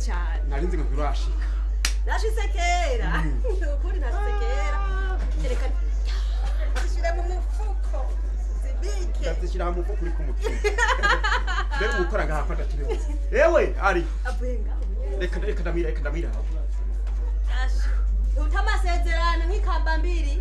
cyane narinzi ngo birashika nashitse kera ukuri nashitse kera reka zishire mu mufuko zibike ndazishira mu mufuko uri ku mutima rero gukora ngaha kwata tire ewe ari abenga reka ndamira asha utamasezerano nk'ikamba mbiri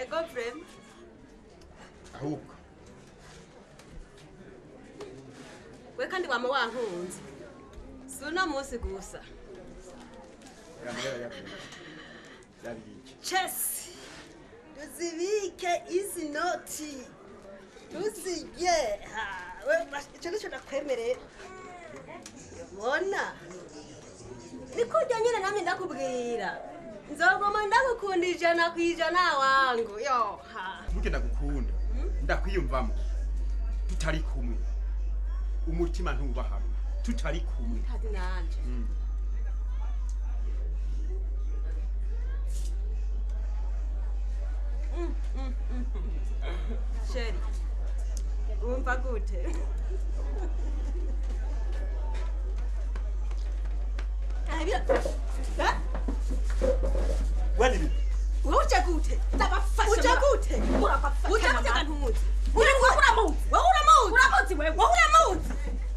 Ego friend. ahubwo We kandi wama wankunze. Suna munsi gusa. yamera yabiki Chess. Tuzibike izi noti. Tuzige. We icyo nicyo nakwemerera. Bona. Niko nyine namwe ndakubwira. Nzogoma ndagukunda ijana kwijana wangu. Yo ha. muke ndagukunda ndakwiyumvamo tutari kumwe umutima ntubaha tutari kumwe Kadi nanje. Sheri. Umva gute? Abira. Ha? wani Uja gute? Ndabafasha. Uja gute? Urabafasha. Uja gute kantuzi? Uri uramuzi. Wowe uramuzi. Uramuzi wewe. Wowe uramuzi.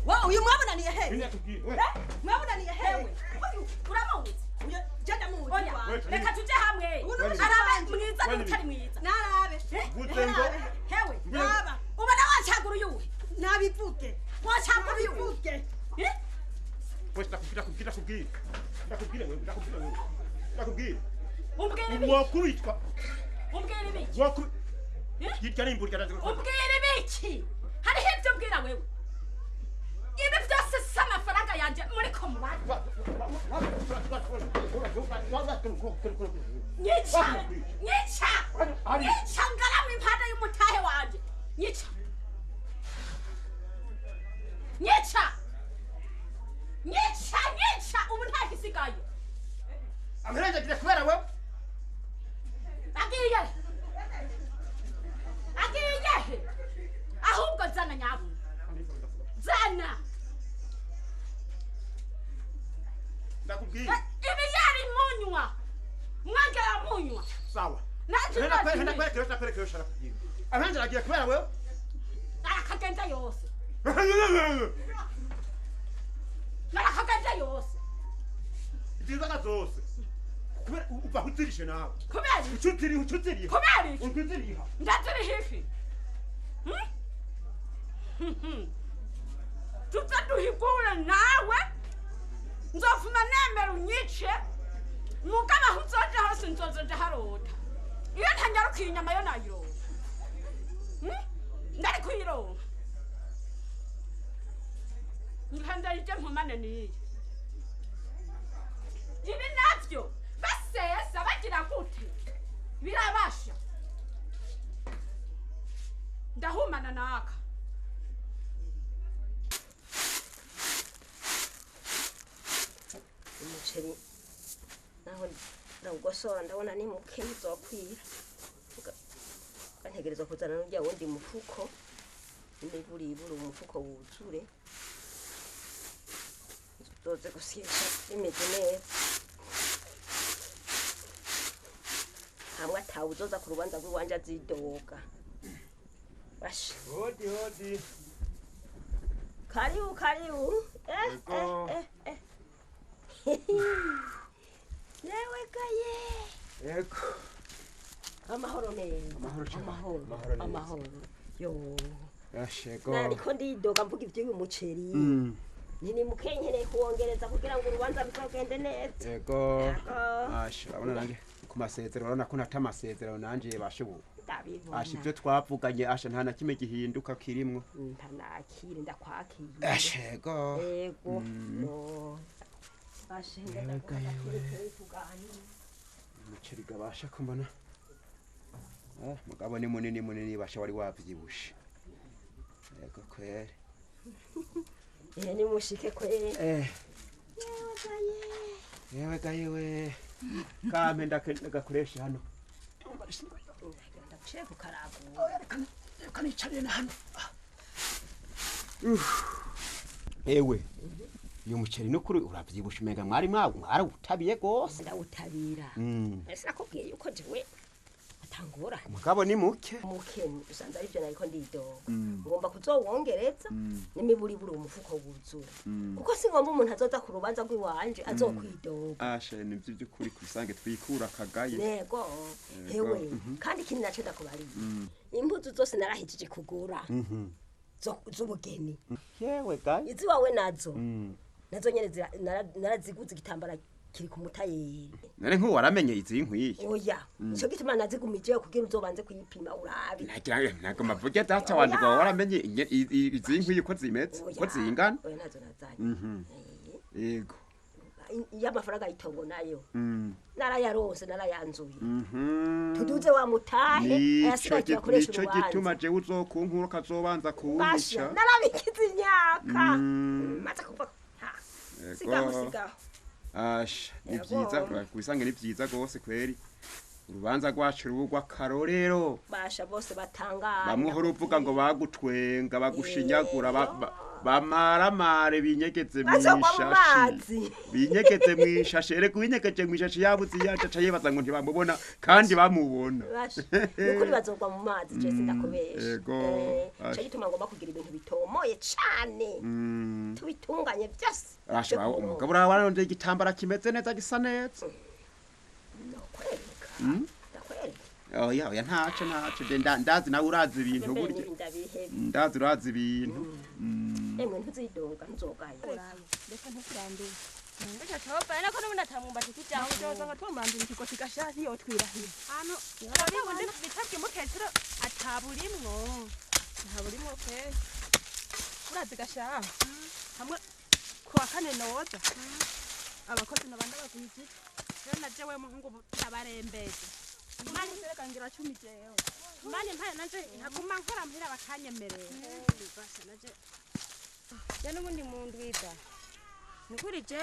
Wowe uyu mwabonaniye hehe? Mwabonaniye hehe? Uramuzi. Uyu jenda muzi. Oya, reka tuje hamwe. Arabe mwiza n'utari mwiza. Narabe. Gutengo. Hewe. Naba. Ubona wacagura uyuhe? Nabivuge. Wacagura uyuhe? Nabivuge. Westa kupita ndakubwira Umbwire ibiki? wakubitwa Umbwire ibiki? yitwa n'imburi karazi Umbwire ibiki? Hariho ibyo ubwira wewe. Ibi byose si amafaranga yanjye muri ko mubari. Nyica! Nyica! Nyica ngaramwe impande y'umutahe wanje. Nyica! Nyica! Nyica! Nyica! Ubu nta gisigaye. amarenze agira kubera wewe Agiye! Agiye! Ahubwo zana nyabu. Zana! ndakubwira Ibi yari munywa. Mwagera munywa. sawa Naje henda kwerekera shaka kugira amarenze agira kubera wewe arakagenda yose. Narakagenda yose. izibaga zose kubera uva kuzirishe nawe Kubera ucutiriha kubera iki? ukuziriha Ndaturi hifi. Tutaduhigura nawe. Nzofuma nemera unyice. Mugaba huzoje hose nzozoje harota. Iyo ntanyarukiye inyama yo nayironka. Ndari kuyironka. Nkanda ije mpumane niye. Ibi navyo basesa bagira gute? Birabasha. Ndahumana naka. Umuceri naho ndawugosora ndabona ni muke nzokwira. Kantegerezwa kuzana n'urya wundi mufuko. Niburi umufuko wuzure. Nzoze gusyesha imeze neza. Hamwe atawuzoza ku rubanza rw'iwanje azidoga. Bash. hodi Karibu. Newe kaye. yego Amahoro neza. Amahoro. Yo. yashego Nariko ndidoga mvuga ivy'uyu muceri. Nini mukenyereye kuwongereza kugira ngo urubanza ruzogende neza. yego asha urabona nanjye ku masezerano urabona ko nata amasezerano nanjye bashoboye asha ibyo twavuganye asha nta na kimwe gihinduka kirimwo Ntanakire ndakwakira. ashego Yego. No. umuceri gabasha kumbona mugabo ni munini basha wari wavyibushe yego kwere ni mushike kwere yewe gayewe kampe ndagakoresha hano ndagushire ku karago kanicarire na hano ewe uyu muceri nukuri uravyibusha umenga mwarawutabiye gose ndawutabira ese nakubwiye yuko jewe atangora mugabo ni muke usanze arivyo nariko ndidoga ngomba kuzowongereza n'imiburi buri umufuko wuzura kuko singomba umuntu azoza ku rubanza rw'iwanje azokwidoga ashe nivyo by'ukuri kubisange twikura kagaye nego hewe kandi ikindi naco ndakubariye impuzu zose narahijije kugura z'ubugeni yewe gaye izi wawe nazo nyene naraziguze igitambara kiri ku mutayeri nare nko waramenye izi nkwiye oya ico gituma nazigumije kugira uzobanze kuyipima urabi ntago mavuge data wanje ngo waramenye izi nkwiye ko zimeze ko zingana oya nazo nazanye yego y'amafaranga itongo nayo narayarose narayanzuye tuduze wa mutahe ayasigaye akoresha urubanza nico gituma je uzokunkura kazobanza kuwuhisha narabikize imyaka maze kuva sigaho asha ni vyiza kubisange ni vyiza gose kweri urubanza rwacu rugwa karorero basha bose batangara bamwe horo uvuga ngo bagutwenga bagushinyagura bamaramare binyegeze mwishashi binyegeze mwishashi ere kubinyegeje mwishashi yabuze yacaca yebaza ngo ntibamubona kandi bamubona ukuri bazogwa mu mazi je sindakubesha yego cyo gituma ngomba kugira ibintu bitomoye cane tubitunganye byose asha umugabo waronde igitambara kimeze neza gisa neza oya ntaco ndazi nawe urazi ibintu burya ndazi urazi ibintu emwe ntuzidoga nzogaye reka ntukurambiwe mbega toba nako nubona tamumba tikijyaho ujoza ngo twumandira ikigo kigashasi yo twirahira hano ubundi bitabye mukecuru ataburimwo ntaburimwo pe urazi gashaha hamwe kuwa kane noza abakozi nabanda bagwije rero naje we muhungu tabarembeze mani sereka ngira 10 jeyo mani mpaye naje haguma nkora mpira bakanyemerera basa naje ya n'ubundi muntu wiza nukuri je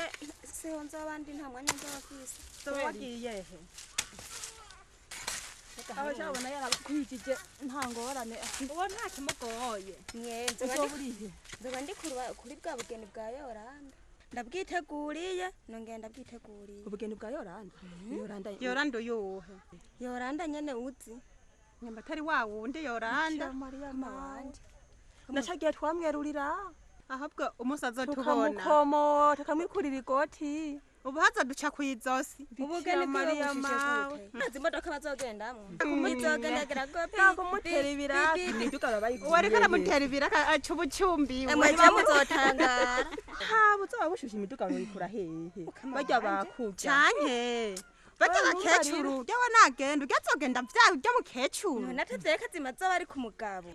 se honza abandi nta mwanya nzabafise so wagiye he aho cyabona yarabakwijije nta ngorane uwo nta kimugoye nyenze nzoba ndi kuri bwa bugeni bwa Yoranda ndabwiteguriye nongenda bwiteguriye ubugeni bwa Yoranda yuhe Yoranda nyene uzi nyamba tari wa wundi Yoranda Maria manje nashagiye twamwerurira ahabwo umusaza tubona tukamwikurira igoti ubu haza duca kwizosi ubugeni Maria mawe nazi imodoka bazogendamwe kumwizogendagera gopi kumutera ibiraka imiduka babayiguye wari kana mutera ibiraka acubucumbi mwaje muzotangara ha buzoba bushusha imiduka bayikura hehe bajya bakuja canke bajya bakecuru yawe nagenda ugazogenda vyawe ujya mukecuru nateveka zimaze bari ku mugabo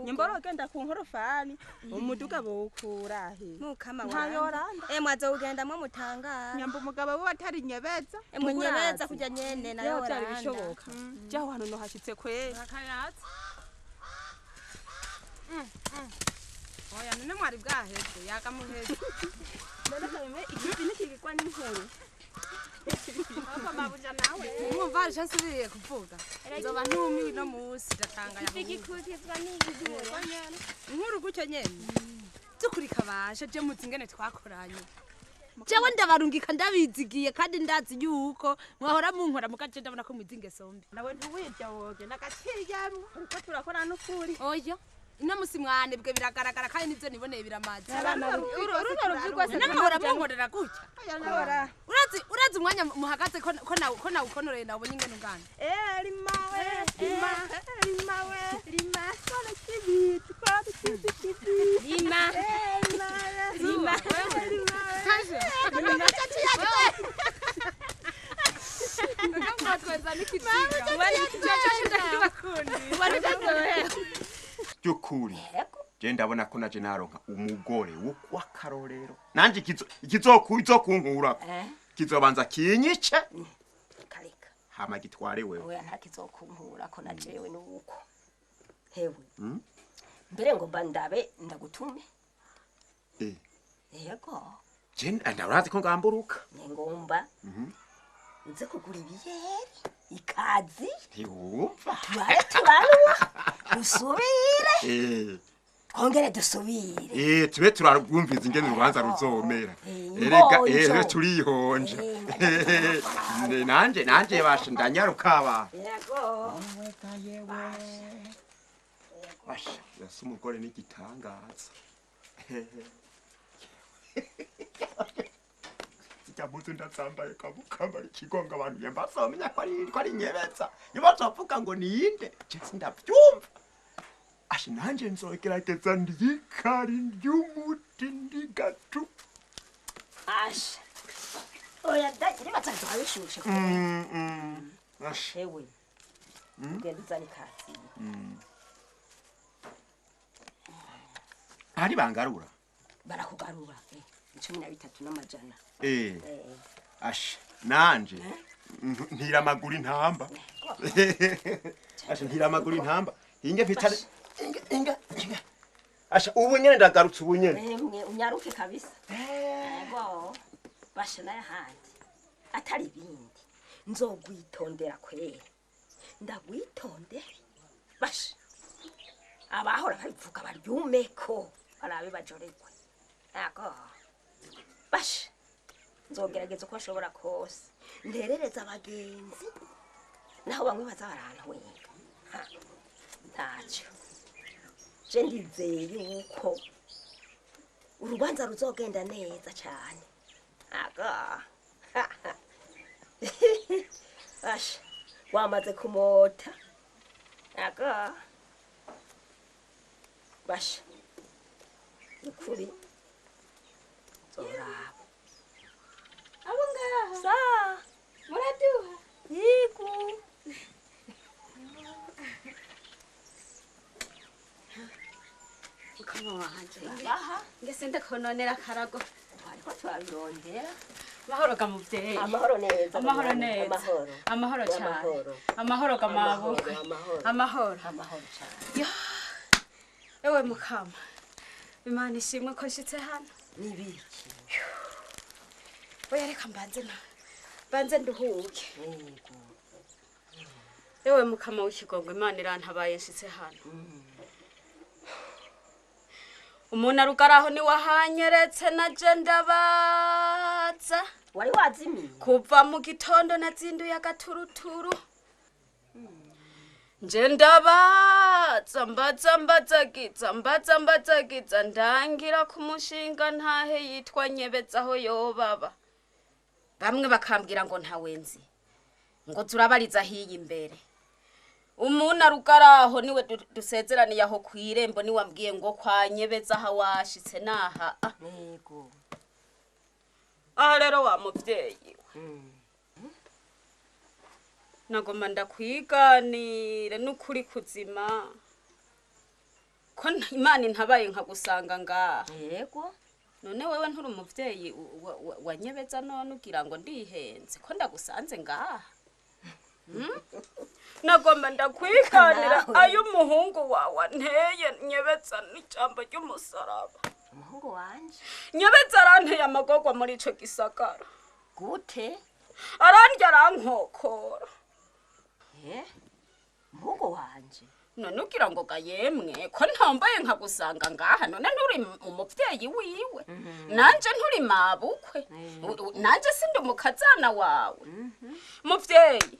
nyamboro genda ku nkorofani umuduga bokura he mukama Yoranda mwazo ugendamwe mutangara nyamba umugabo we atari nyebeza nyebeza kujya nyene na Yoranda bishoboka jaho hano no hashitse kwe akayatsi oya none mwari bwaheze yakamuheze none kame ikindi nikigikwa n'inkuru Papa mabuja nawe. Umva nsubiriye kuvuga. Nzoba ntumi no musi datanga ya. Igikutizwa n'igizwe. Inkuru gucyo nyene. Tukuri kabasha je muzingene twakoranye. Jewe ndabarungika ndabizigiye kandi ndazi yuko mwahora munkora mukaje ndabona ko mwizinge sombe. Nawe ntuwirya woge nakaciyamwe. Uko turakora n'ukuri. Oya. Ina musimwane bwe biragaragara kandi nivyo niboneye biramaze. Uruno ruvyigwase namahora munkorera gutya. Urazi umwanya muhagaze ko nawe ukonoreye nawe nyingene ungana. Lima. Kona kibiti kwa kibiti. Lima. Byukuri je ndabona ko naje naronka umugore w'akarorero nanje ikizokunkura kizobanza kinyice kareka hama gitware wewe oya nta kizokunkura ko najewe nuko hewe mbere ngo bandabe ndagutume yego je ndaburazi ko ngamburuka ngomba nze kugura ibiyeri ikazi ntiwumva turaruha dusubire twongere dusubire tube turarwumviza ingene urubanza ruzomera erega turihonja nanje basha ndanyaruka aba yego basha yasa umugore n'igitangaza Jabutu ndatsambaye kabukambara ikigonga abantu yambasomenya ko ari nyebetsa nibazovuga ngo ninde je sindavyumva ashe nanje nzogerageza ndikari ryumuti ndigatu ashe oya dagire batatu abishushe ashe hewe genduzani kasi ari bangarura barakugarura 13 n'amajana ashe nanje ntira amaguru intamba ashe ntira amaguru intamba inge pitale inga ashe ubu nyene ndagarutse ubu nyene unyaruke kabisa yego basha naye handi atari bindi nzogwitondera kwera ndagwitondera basha abahora babivuga baryumeko barabe bajoregwe yego basha nzogerageza uko ashobora kose nderereza abagenzi naho bamwe baza barantwenga ntacyo je ndizeye yuko urubanza ruzogenda neza cyane aga basha wamaze kumota aga basha ukuri zoraba abo ngaha sa muraduha yiku ukama wanje aha ngese ndakononera karago ariko twabirondera mahoro ga muvyeyi amahoro neza amahoro neza amahoro cyane amahoro ga mabuka amahoro cyane ewe mukama imana ishimwe ko nshitse hano nibiki oya reka banze nduhuke ewe mukama w'ikigongo imana irantabaye nshitse hano umuntu arugaraho ni wahanyeretse naje ndabaza wari wazimiye kuva mu gitondo nazinduye agaturuturu nje ndabaza mbaza ndangira ku mushinga ntahe yitwa nyebezaho yobaba bamwe bakambwira ngo ntawenzi ngo turabariza hiyi imbere umuntu arugaraho niwe dusezeraniye aho kwirembo ni wambwiye ngo kwa nyebeza hawashitse naha yego rero wa muvyeyi nagoma ndakwiganire n'ukuri kuzima ko imana ntabaye nkagusanga ngaha yego none wewe nturi umuvyeyi wa nyebeza none ugira ngo ndihenze ko ndagusanze ngaha nagomba ndakwiganira ayo umuhungu wawe nteye nyebeza n'ijambo ry'umusaraba umuhungu wanje nyebeza aranteye amagorwa muri ico gisagara gute arandya arankokora umuhungu wanje none ugira ngo ga yemwe ko ntambaye nkagusanga ngaha none nturi umuvyeyi wiwe nanje nturi mabukwe nanje sindi umukazana wawe muvyeyi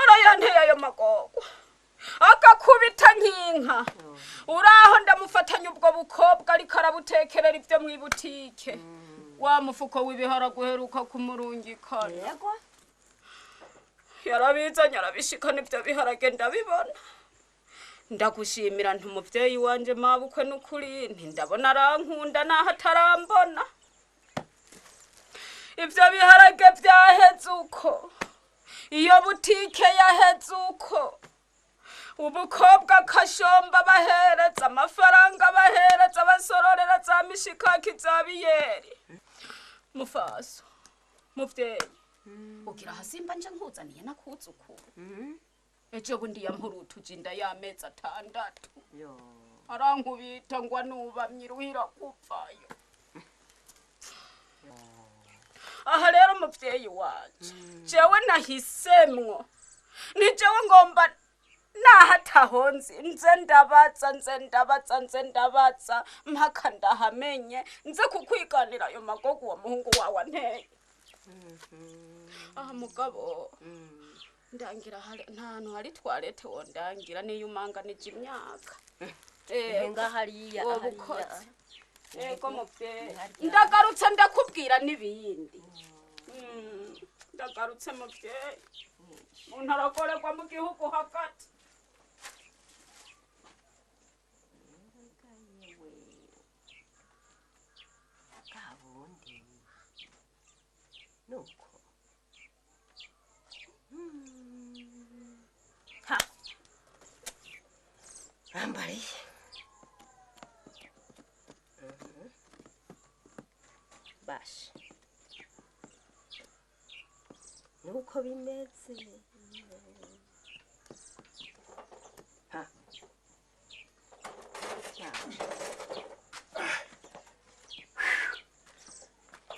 arayanteye ayo magorwa agakubita nk'inka uraho ndamufatanya ubwo bukobwa ariko arabutekerera ivyo mw'ibutike wa mufuko w'ibiharage uheruka kumurungikana yego yarabizanye arabishikana ivyo biharage ndabibona ndagushimira nti umuvyeyi wanje mabukwe n'ukuri nti ndabona arankunda naho atarambona ivyo biharage vyaheze uko iyo butike yaheze uko ubukobwa kashomba bahereza amafaranga bahereza basororera za mishikaki za biyeri mufaso muvyeyi ugira hasimba nje nkuzaniye nakuzukuru ejo bundi yampurutuje inda y'amezi 6 arankubita ngwa nubamye iruhira kupfayo aha rero muvyeyi wanje jewe nahisemwo ni jewe ngomba nahatahonzi nze ndabaza mpaka ndahamenye nze kukwiganira ayo magogo wa muhungu wawe anteye aha mugabo ndangira ntantu hari toilette wondangira niyo umanganije imyaka nga hariya ego muvyeyi ndagarutse ndakubwira n'ibindi ndagarutse muvyeyi umuntu arakorerwa mu gihugu hagati nuko ambari bash nuko bimeze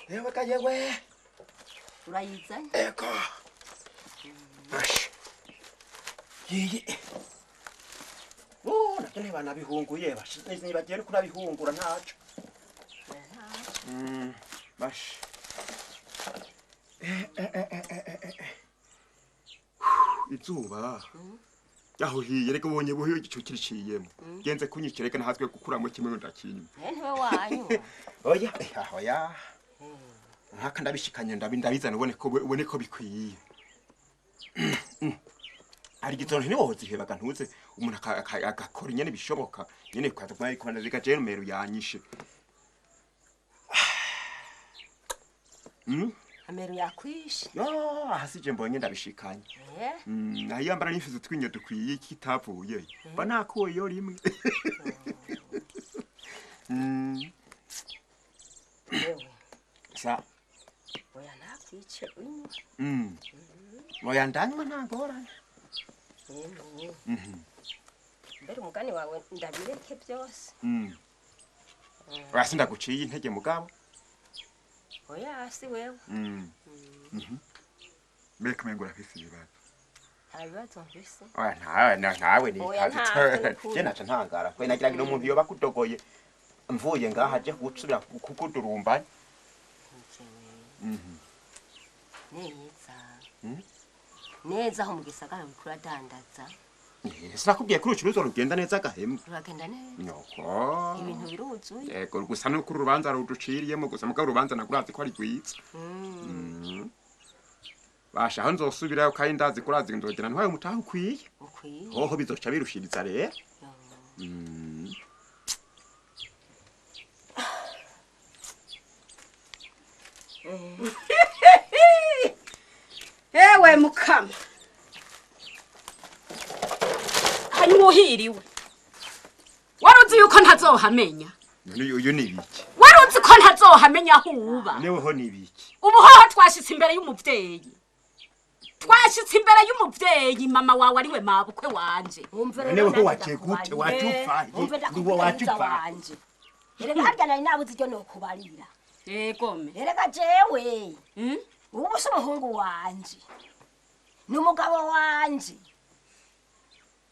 yewe kayewe urayiza eko bash yiyi nakene bana bihunguye bash nibagiye no kurabihungura ntaco bash izuba yaho hiye reka ubonye buhiye igicu kiriciyemo genze kunyikireka nahazwe gukuramo kimwe ndakinye ntwe wanyu oya nkaka ndabishikanye ndabizana ubone ko bikwiye ari gitonto nibohoze hebaga ntuze umuntu agakora nyene bishoboka nyene kwaza kwa ikona zika je numero yanyishe ameru yakwishe hasije mbonye ndabishikanye nayambara nifize twinyo dukwiye kitavuye ba nakoyo rimwe sa oya nakwice moya ndanywa ntagorana mbere umugani wawe ndabireke byose wasi ndaguciye intege mugabo oya si wewe mbere mengo afise ibibazo abibazo mfise oya nawe ni je naca ntangara kwe nagira ngo umuntu yoba kudogoye mvuye ngaha je gutsubira kukudurumbanya neza aho mu gisagara bikura dandaza sinakubwiye kuri ucuruzo rugenda neza gahemwe ruragenda neza nyoko ibintu biruzuye yego gusa no kuri urubanza ruduciriyemo gusa mugabo urubanza nagurazi ko ari rwiza basha aho nzosubirayo kandi ndazi kurazi nzogera ntwaye umutaha ukwiye hoho bizoca birushiriza rero ewe mukama hanyuma uhiriwe waruzi yuko ntazohamenya uyu ni ibiki waruzi ko ntazohamenya aho uba neweho ni ibiki ubuhoho twashitse imbere y'umuvyeyi twashitse imbere y'umuvyeyi mama wawe ariwe mabukwe wanje neweho waciye gute wacufaye niwo wacufaye erega harya nari nabuze iryo nokubarira egome erega jewe ubu se umuhungu wanje n'umugabo wanje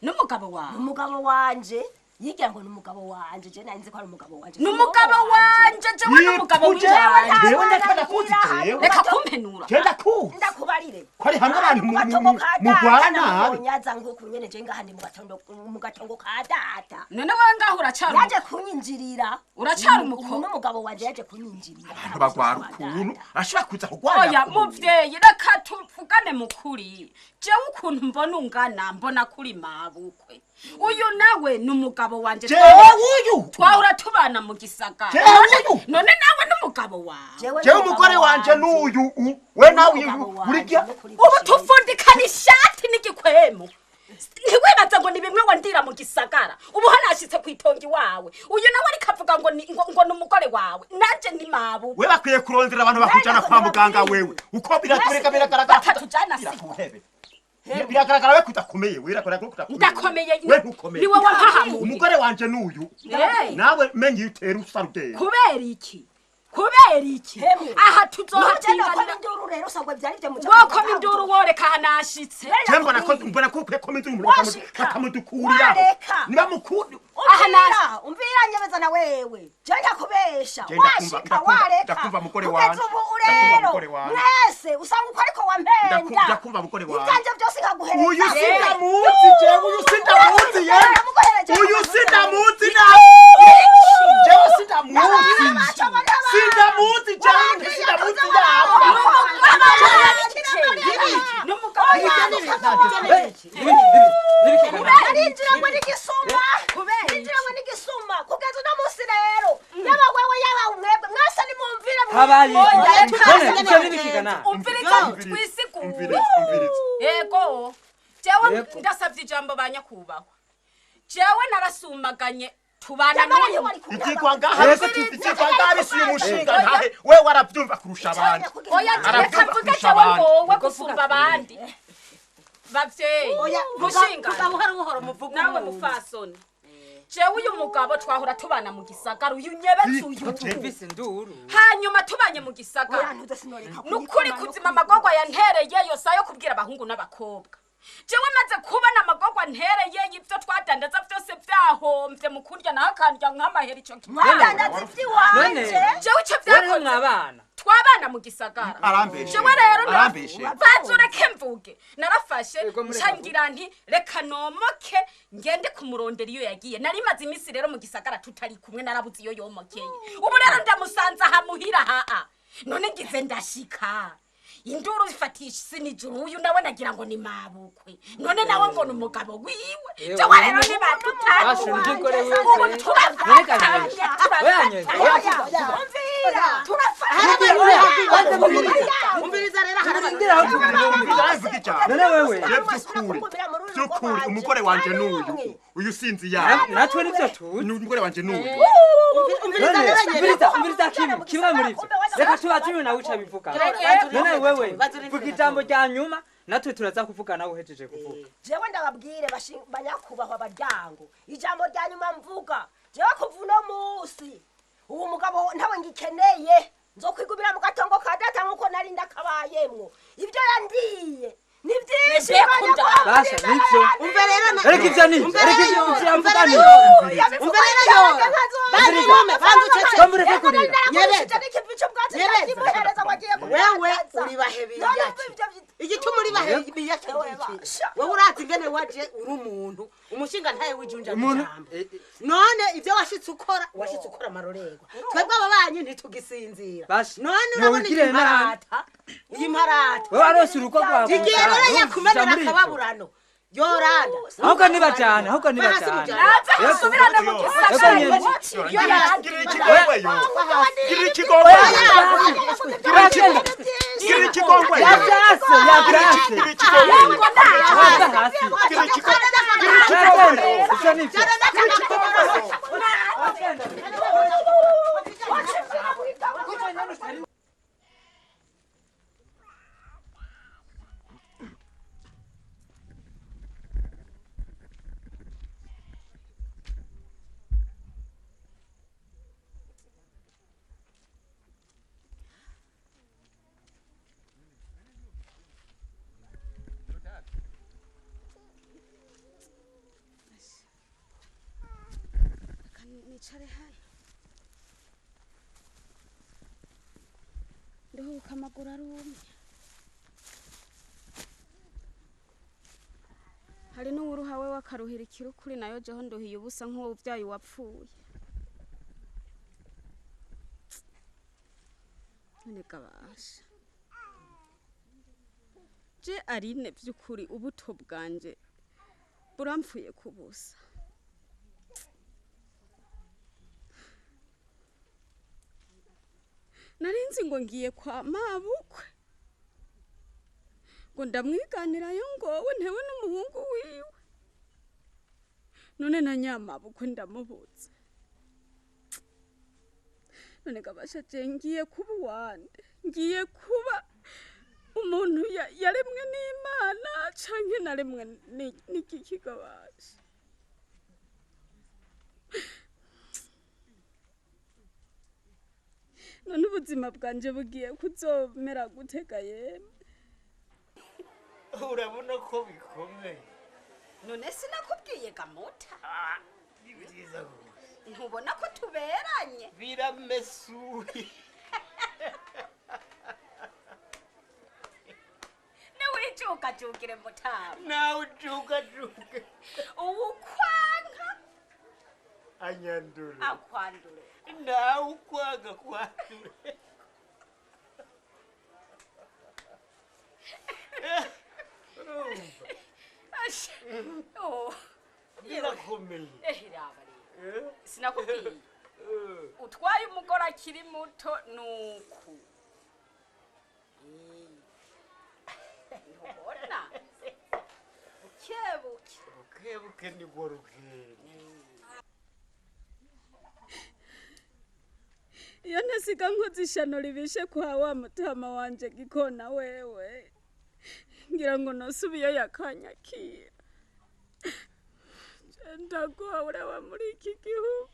n'umugabo wanje yigira ngo n'umugabo wanje je nanze ko ari umugabo wanje n'umugabo wanje jewe n'umugabo wanje jewe ndakada kuzitewe reka kumpenura genda ku ndakubarire ko ari hamwe abantu mugwana nyaza ngo kunyene je ngahandi mu gatongo ka data none we ngaho uracara yaje kunyinjirira uracara umukobwa n'umugabo wanje yaje kunyinjirira abantu bagwara ukuntu ashaka kuza kugwana oya muvyeyi reka tuvugane mukuri jewe ukuntu mbona ungana mbona kuri mabukwe uyu nawe n'umugabo wanje twahura tubana mu gisagara none nawe n'umugabo wawe jewe umugore wanje n'uyu we nawe urya ubu tufundikana ishati n'igikwemo ntiwibaza ngo ni bimwe wandira mu gisagara ubu hanashitse kwitonga iwawe uyu nawe ariko avuga ngo ni umugore wawe nanje ni mabu we bakwiye kurondera abantu bakujana kwa muganga wewe uko biragaragara batatujana sikuhebe biragaragara we kudakomeye ndakomeye ni wowe wampahamu umugore wanje n'uyu nawe menye utera usarudeye kubera iki aha tuzohatinganira induru rero sagwa byari byo mu woko minduru woreka hanashitse mbona ko minduru bakamudukurira niba mukuri aha umvira nyebeza na wewe jya kubesha washika wareka ndakumva mukore wanje mwese usanga uko ariko wampenda ndakumva mukore wanje iganje byose ngaguhereza uyu sindamuzi uyu sindamuzi na jewe sindamuzi yego jewe ndasavye ijambo banyakubahwa jewe narasumaganye tubana n'uyu ikikwanga bisuye umushinga ntahe we waravyumva kurusha abandi oya reka mvuge jewe ngowe gusumba abandi bavyeyi mushinga nawe mufasoni jewe uyu mugabo twahora tubana mu gisagara uyu nyebetse uyu hanyuma tubanye mu gisagara nukuri kuzima amagorwa yantereye yose ayo kubwira abahungu n'abakobwa jewe maze kubona amagorwa ntereye y'ivyo twadandaza vyose vyahomvye mu kurya naho akandya nk'amahera ico mwadandaza ivy'iwanje jewe ico vyakoze abana twabana mu gisagara jewe rero bazureke mvuge narafashe ncangira nti reka nomoke ngende kumurondera iyo yagiye nari maze imisi rero mu gisagara tutari kumwe narabuze iyo yomokeye ubu rero ndamusanza hamuhira haa none ngize ndashika induru ifatisha sinijuru uyu nawe nagira ngo ni mabukwe none nawe ngo numugabo wiwe jewe rero ni batutatu umviriza rero byukuri umugore wanje n'uyu uyu sinzi yawe natwe nivyo tuzi umugore wanje n'uyu umviriza kimwe muri ivyo reka tubatumye nawe uca bivuga none wewe vuga ijambo rya nyuma natwe turaza kuvuga nawe uhejeje kuvuga jewe ndababwire banyakubahwa abaryango ijambo rya nyuma mvuga jewe kuva uno musi uwo mugabo ntawe ngikeneye nzokwigumira mu gatongo ka data nkuko nari ndakabayemwo ibyo yandiye ni byinshi basha nivyo umve rero reka ivyo ni reka ivyo yamvuga ni umve rero bandi mume banducece bamureke kurira wewe uri bahebiye igituma uri bahebiye wowe urati ngene waje uri umuntu umushinga ntaye wijunja n'ijambo none ibyo washitse ukora amarorerwa twebwe ababanyi ntitugisinzira none urabona imparata wewe arose uruko rwawe igihe rero yakumenera akababurano yoranda ahubwo nibajana subirana mu gisagara nicare haya nduhuka amaguru arumye hari n'uwuruha we wakaruhira ikirukuri nayo jeho nduhiye ubusa nk'uwo uvyaye wapfuye none gabasha je Arine vy'ukuri ubuto bwanje burampfuye kubusa narinzi ngo ngiye kwa mabukwe ngo ndamwiganirayo ngowe ntewe n'umuhungu wiwe none na nyamabukwe ndamubuze none gabasha je ngiye kuba wande ngiye kuba umuntu yaremwe n'Imana canke naremwe n'iki gabasha none ubuzima bwanje bugiye kuzomera gutega yemwe urabona ko bikomeye none sinakubwiye gamuta ni byiza gose ntubona ko tuberanye biramesuye Ucukacukire mutamu nawe ucukacuke uwukwanka anyandure akwandure nawe ukwanga kwandure birakomeye sinakubwiye utwaye umugore akiri muto nuku ntubona bukebuke nibwo rugenda iyo ntasiga nkoze ishano ribishe kwa wa mutama wanje gikona wewe ngira ngo nosubiye yakanyakira ndagowe uraba muri iki gihugu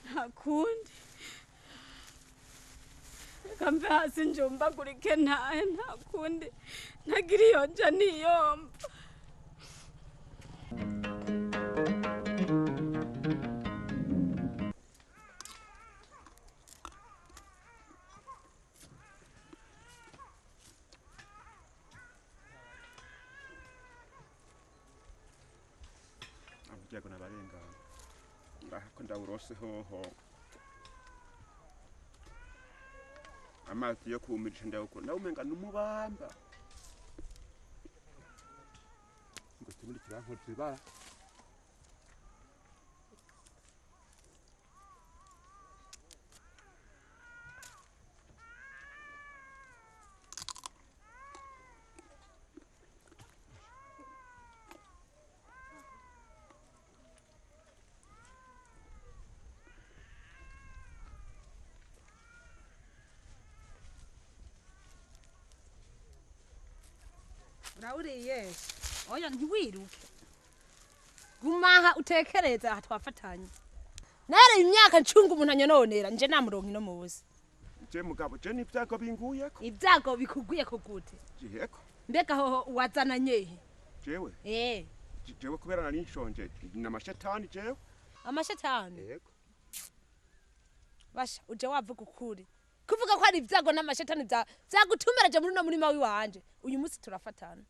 ntakundi kambe hasi njumbagurike ntahe ntakundi ntagira iyo nja niyomba abujya kuna barenga ngako ndawurose hoho amazi yo kumirisha ndawuko nawumenga numubamba ngo timuri kirankoze bara Urauriye oya ntiwiruke gumaha utekereza aha twafatanye nare imyaka ncunga umuntu anyononera nje namuronka ino muzi je mugabo je n'ibyago binguyeko ibyago bikuguye ko gute jiheko mbega ho wazana nyehe jewe jewe kubera nari nshonje namashetani jewe amashetani yego basha uje wavuga ukuri kuvuga ko ari ibyago n'amashetani byagutumiraje muri no murima wiwanje uyu munsi turafatana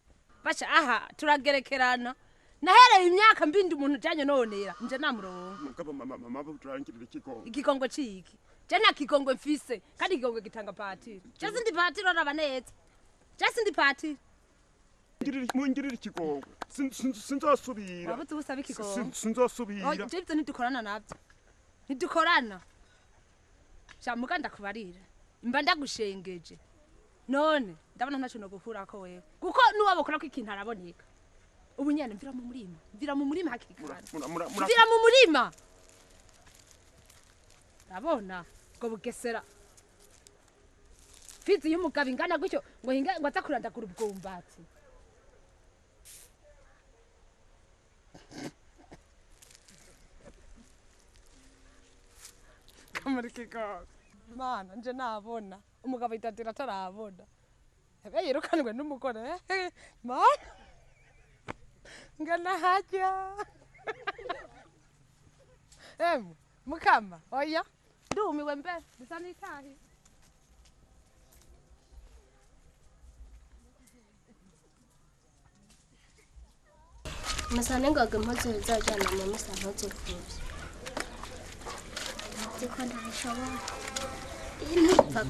basha aha turagerekerana nahereye imyaka mbindi umuntu janye nonera nje namuronka mugabo mama turangirira ikigongo ciki je nta kigongo mfise kandi ikigongo gitanga patiri je sindi patiri oraba neza je sindi patiri ngirira ikigongo sinzosubira wabuze ubusaba ikigongo sinzosubira je ibyo ntidukorana nabyo ntidukorana shamuka ndakubarira imba ndagushengeje none ndabona ntacu no gukura ko wewe kuko nuwabokora ko ikintu araboneka ubu nyane mvira mu murima hakikana mvira mu murima abona ngo bugesera fizi y'umugabo ingana gutyo ngo hinga ngo atakurandagura ubwumbatsi kamarikika mana nje nabona umugabo itatira tarabona ebe yirukanwe n'umugore mana ngana hajya mukama oya ndumiwe mbe bisa n'itahi Masane ngaga impuzu zizajyana mu misa ntuzipfubye ndiko ndabishobora impfa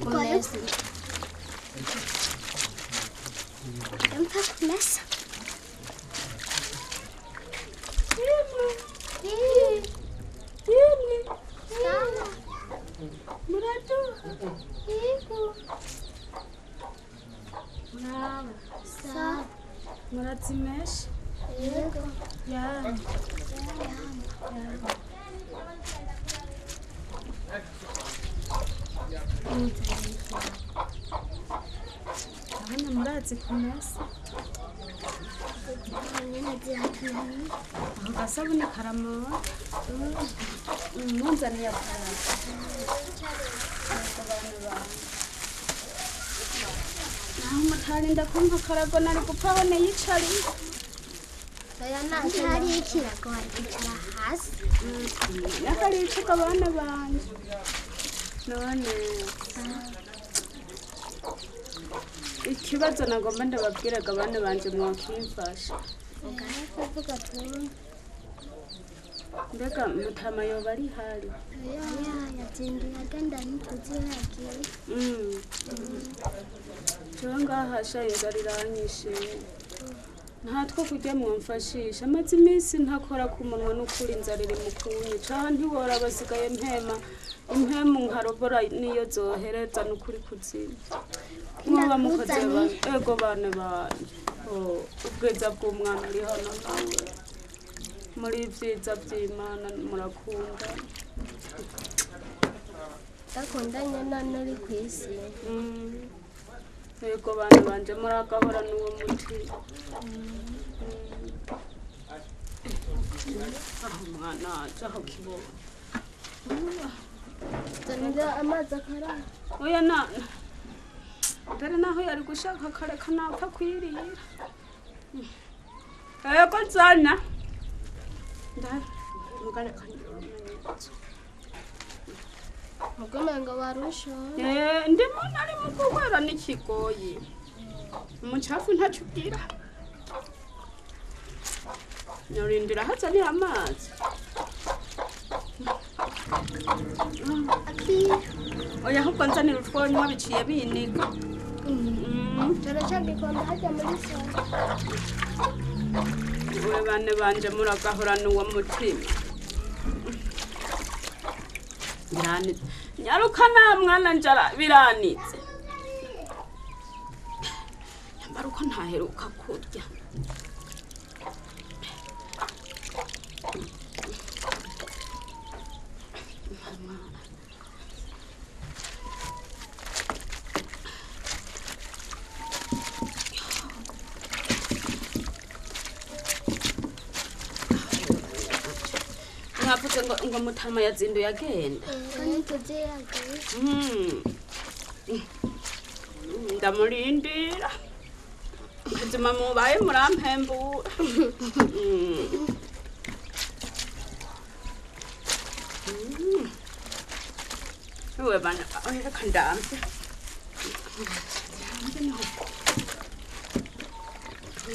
kumesa Muraduha. Yego. Muraba. Sawa. Murazimesha. Yego. Yama. Abana murazi kumesa. Ako gasabuni karamuha. Munzaniye akaraba. Naho mutarinda kumpa akarago nari gupfa aho niyicariye. Oya ntabwo hari ikirago hari kwicara hasi. Nakaricuka abana banje. None ikibazo nagomba ndababwiraga abana banje mwakimfasha. Ugana kuvuga tumwe. Mbega mutama yoba ari hari? Oya yatindiye agenda ntituzi yagiye. Jewe ngaha sha inzara iranyishe. Ntatwo kurya mwamfashisha amaze iminsi ntakora ku munwa n'ukuri inzara iri mu kunyica ntiwora basigaye impemu nkarobora niyo zohereza n'ukuri kuzima. Mwoba mukoze ego bane banje. Ubwiza bw'umwana uri hano nawe. Muri vyiza vy'Imana murakunda. Dakundanye none uri kwisi. Ego bane banje muragahora n'uwo muti. Aho mwana aje aho kibona. Zanira amazi akara. Oya na. Mbere naho yari gushaka kareka napfa kwirira. Ego zana. Ndari mugare kanyo. Mugomenga warusho. Ndimo nari mu kuhwera n'ikigoyi. Umucafu ntacugira. Norindira hazanira amazi. Oya ahubwo nzanira utwonywa biciye binika. Turacagikunda hajya muri soko. We bane banje muragahora n'uwo mutima. Biranitse. Nyaruka na mwana njara biranitse. Nyambara uko ntaheruka kurya. Navuze ngo mutama yazinduye agenda. Kandi tuzi yagiye. Ndamurindira. Ubuzima mubaye murampembura. Uwe bana oya kandamse.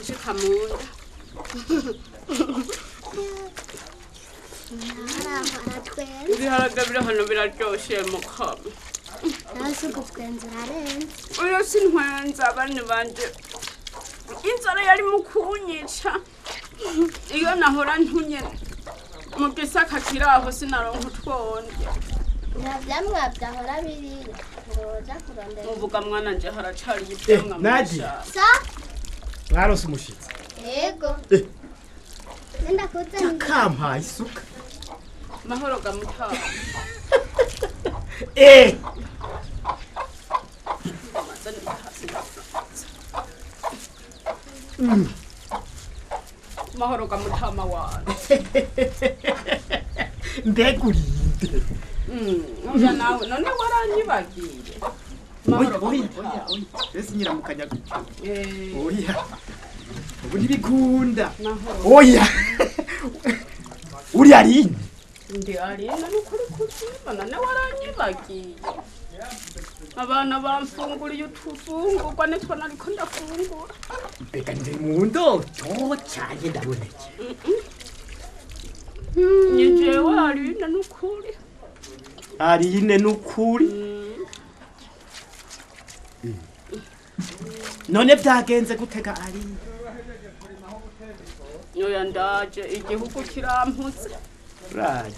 Nshikamuda. Ibiharage biri hano biraryoshe mukama. Nasi gutwenza urarenze. Oya sintwenza bane banje. Inzara yari mu kunyica. Iyo nahora ntunye mu gisaka kiraho sinaronka utwonje. Ntavyamwa byahora biriyo. Ngoja kurondera. Uvuga mwana nje haracari ivyamwa Nadi. Sa? Mwarose umushitsi. Yego. Nenda kuzana. Kampa isuka. Mahoro gamutama. Mahoro gamutama wanje. Ndegurinde. Oya nawe none waranyibagiye. Mahoro gamutama. Ese nyiramukanya gutyo. Eh. Oya. Ubu ntibikunda. Mahoro. Oya. Uri ari? Ndi ari none kuri kuzima none waranyibagiye. Abana bamfunguriye utufungurwa nitwo nariko ndafungura. Mbega ndi mu ndoto cyane ndaboneke. Nyejewe Aline n'ukuri. Aline n'ukuri. None byagenze gutega Aline? Oya ndaje igihugu kiramputse. Right.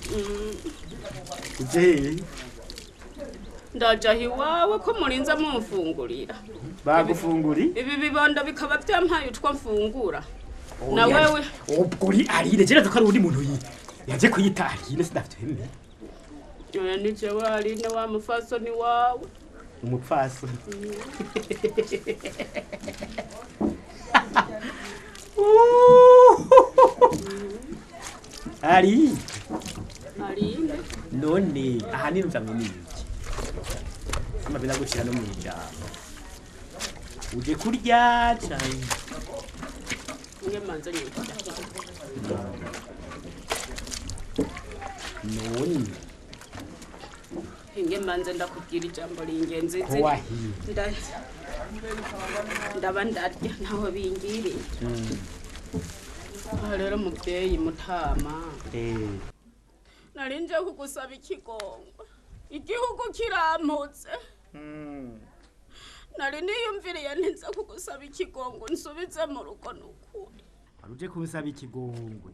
Uje ndaja hiwawe ko murinza mumfungurira bagufunguri ibi bibondo bikaba byampaye utwo mfungura na wewe ubwo Aline je nazo ko ari undi muntu yaje kuyita Aline sindavyemeye oya ni jewe Aline wa mufasoni wawe umupfaso Aline none ahanini mvamye iki amabina gucira no mwijambo uje kurya cyane nge manze nyita none nge manze ndakubwira ijambo ringenzi ndaba ndarya ntaho bingiriye rero mubyeyi mutama nari nje kugusaba ikigongwe igihugu kiramputse nari niyumviriye ntiza kugusaba ikigongwe nsubize mu rugo n'ukuri uje kunsaba ikigongwe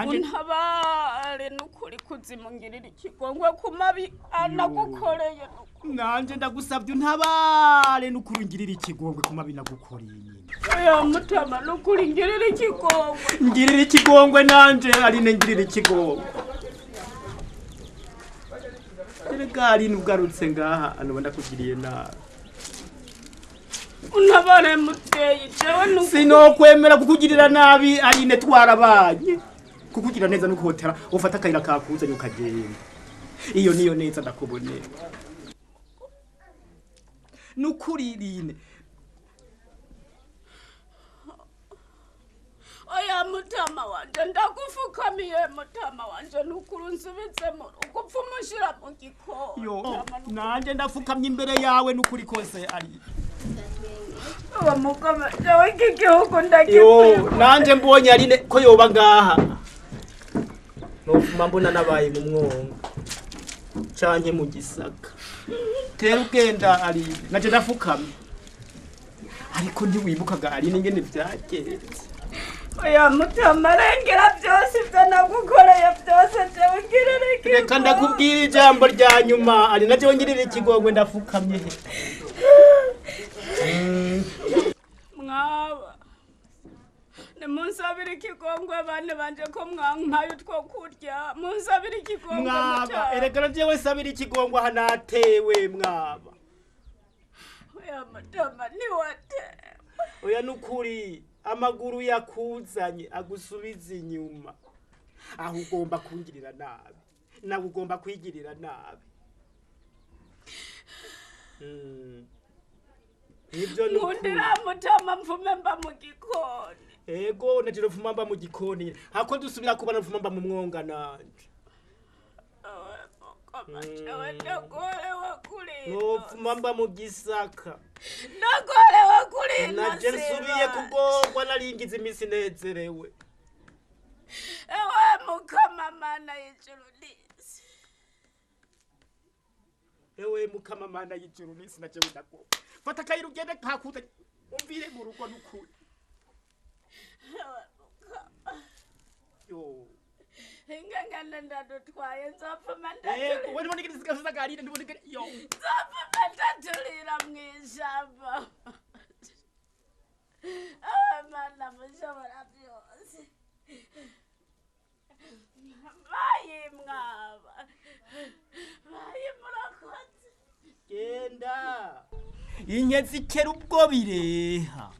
untabare n'ukuri kuzimungirira ikigongwe ku mabi anagukoreye nanje ndagusabye untabare n'ukuri ngirira ikigongwe ku mabi nagukoreye nyine oya mutama n'ukuri ngirira ikigongwe nanje Aline ngirira ikigongwe erega Aline ugarutse ngaha anobona kugiriye nabi untabare muteye jewe sinokwemera kukugirira nabi Aline twarabanye kukugira neza nukuhotera ufata akayira kakuzanye ukagenda iyo niyo neza ndakubonera nukuri Aline oya mutama wanje ndagufukamiye mutama wanje nukuri unsubize mu rugo upfa umushira mu gikoni yo nanje ndafukamye imbere yawe nukuri kose Aline uwo mugome jewe iki gihugu ndagikwiye nanje mbonye Aline ko yoba ngaha nofuma mbona nabaye mu mwongo canke mu gisaka tera ugenda Aline naje ndafukamye ariko ntiwibukaga Aline ingene vyagenze oya mutama rengera byose ibyo nagukoreye byose jewe ngirira iki reka ndakubwira ijambo rya nyuma Aline naje ngirira ikigongwe ndafukamye mwaba nimunsabire ikigongwe bane banje ko mwampaye utwo kurya munsabire ikigongwe mwaba erega jewe sabira ikigongwe hanatewe mwaba oya mutama niwatewe oya nukuri amaguru yakuzanye agusubiza inyuma aho ugomba kungirira nabi nawe ugomba kwigirira nabi ibyo nkundira mutama mvume mba mu gikoni ego natiro mvuma mba mu gikoni hako dusubira kubana mvuma mba mu mwonga nanje mvuma mba mu gisaka nagorewe kuri naje nsubiye kugongwa naringize imisi nezerewe ewe mukama mana y'ijuru n'isi ewe mukama mana y'ijuru n'isi naje ndako fata kayira ugende kakuza umvire mu rugo n'ukuri ewe mukama yo ingangana ndadutwaye nzopfuma ndatulira wari wonigire zigasuza Aline ndibonigire yo nzopfuma ndatulira mw'ijambo mana mushobora byose bayi mwaba bayi murakoze genda inkezi ikera ubwo bireha